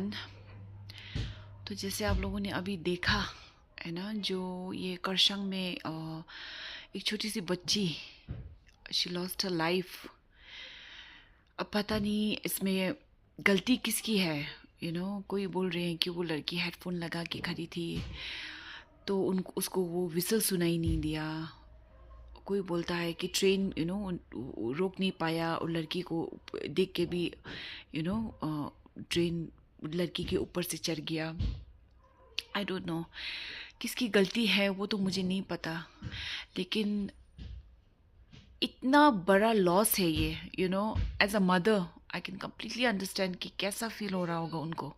Everyone. तो जैसे आप लोगों ने अभी देखा है ना, जो ये करशंग में एक छोटी सी बच्ची, शी लॉस्ट हर लाइफ। अब पता नहीं इसमें गलती किसकी है। कोई बोल रहे हैं कि वो लड़की हेडफोन लगा के खड़ी थी तो उनको उसको वो विसल सुनाई नहीं दिया। कोई बोलता है कि ट्रेन रोक नहीं पाया और लड़की को देख के भी ट्रेन लड़की के ऊपर से चढ़ गया। आई डोंट नो किसकी गलती है, वो तो मुझे नहीं पता। लेकिन इतना बड़ा लॉस है ये, as a mother I can completely understand कि कैसा फील हो रहा होगा उनको।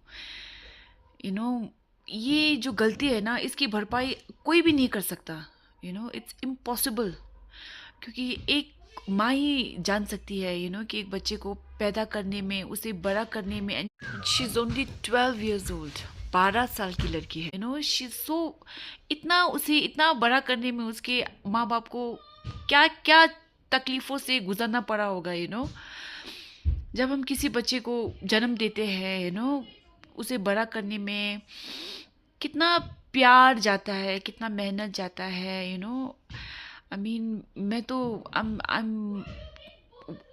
यू नो ये जो गलती है ना, इसकी भरपाई कोई भी नहीं कर सकता। It's impossible. क्योंकि एक माँ ही जान सकती है कि एक बच्चे को पैदा करने में, उसे बड़ा करने में। And she is only 12 years old, 12 साल की लड़की है। शी सो उसे इतना बड़ा करने में उसके माँ बाप को क्या क्या तकलीफ़ों से गुजरना पड़ा होगा। जब हम किसी बच्चे को जन्म देते हैं, उसे बड़ा करने में कितना प्यार जाता है, कितना मेहनत जाता है। आई मीन मैं तो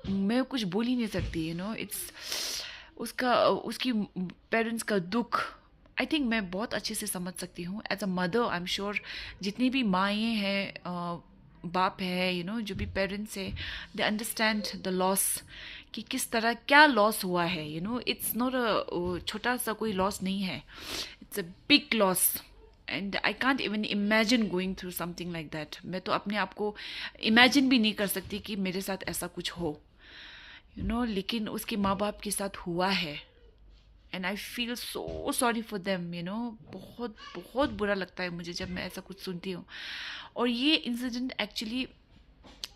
मैं कुछ बोल ही नहीं सकती। इट्स उसकी पेरेंट्स का दुख आई थिंक मैं बहुत अच्छे से समझ सकती हूँ। As a mother I am sure जितनी भी माएँ हैं, बाप है, जो भी पेरेंट्स है, दे अंडरस्टैंड द लॉस कि किस तरह क्या लॉस हुआ है। इट्स नॉट अ छोटा सा कोई लॉस नहीं है, it's a big loss. And I can't even imagine going through something like that. मैं तो अपने आप को इमेजिन भी नहीं कर सकती कि मेरे साथ ऐसा कुछ हो। लेकिन उसके माँ बाप के साथ हुआ है। And I feel so sorry for them. बहुत बहुत बुरा लगता है मुझे जब मैं ऐसा कुछ सुनती हूँ। और ये इंसिडेंट एक्चुअली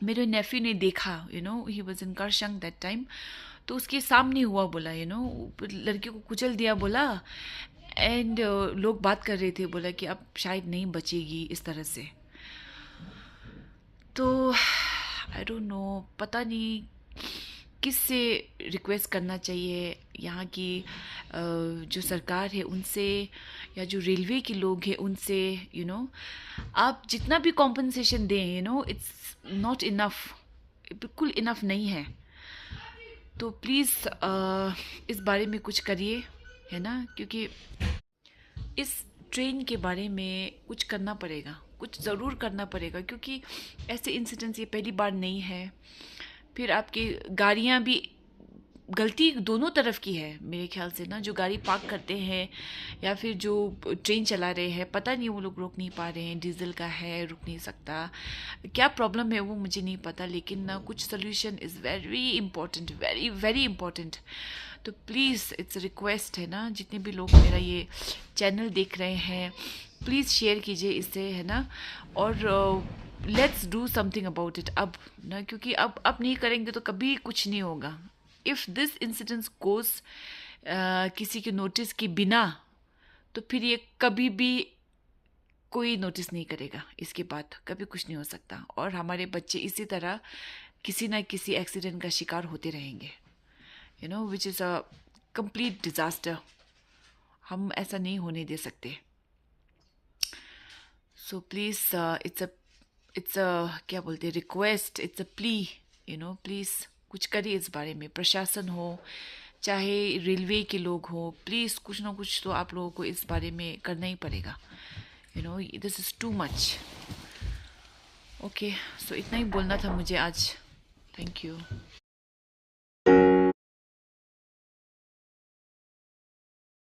मेरे नेफ्यू ने देखा। He was in Kurseong that time. तो उसके सामने हुआ, बोला लड़की को कुचल दिया बोला। एंड लोग बात कर रहे थे, बोला कि अब शायद नहीं बचेगी इस तरह से। तो आई डोंट नो, पता नहीं किससे रिक्वेस्ट करना चाहिए, यहाँ की जो सरकार है उनसे, या जो रेलवे के लोग हैं उनसे। आप जितना भी कॉम्पनसेशन दें, इट्स नॉट इनफ, बिल्कुल इनफ नहीं है। तो प्लीज़ इस बारे में कुछ करिए, है ना, क्योंकि इस ट्रेन के बारे में कुछ करना पड़ेगा, कुछ ज़रूर करना पड़ेगा। क्योंकि ऐसे इंसिडेंट्स ये पहली बार नहीं है। फिर आपकी गाड़ियाँ भी, गलती दोनों तरफ की है मेरे ख्याल से ना। जो गाड़ी पार्क करते हैं या फिर जो ट्रेन चला रहे हैं, पता नहीं वो लोग रोक नहीं पा रहे हैं, डीजल का है, रुक नहीं सकता, क्या प्रॉब्लम है वो मुझे नहीं पता। लेकिन ना कुछ solution is very important, very very important. तो प्लीज़ इट्स रिक्वेस्ट है ना, जितने भी लोग मेरा ये चैनल देख रहे हैं, प्लीज़ शेयर कीजिए इसे, है ना। और let's do something about it अब ना, क्योंकि अब नहीं करेंगे तो कभी कुछ नहीं होगा। इफ़ दिस इंसिडेंस गोज किसी के नोटिस के बिना, तो फिर ये कभी भी कोई नोटिस नहीं करेगा, इसके बाद कभी कुछ नहीं हो सकता। और हमारे बच्चे इसी तरह किसी ना किसी एक्सीडेंट का शिकार होते रहेंगे, which is a complete disaster. हम ऐसा नहीं होने दे सकते। सो प्लीज़ इट्स अ क्या बोलते हैं, request, it's a plea, please कुछ करिए इस बारे में। प्रशासन हो चाहे रेलवे के लोग हो, प्लीज़ कुछ ना कुछ तो आप लोगों को इस बारे में करना ही पड़ेगा। This is too much. Okay, so इतना ही बोलना था मुझे आज। Thank you.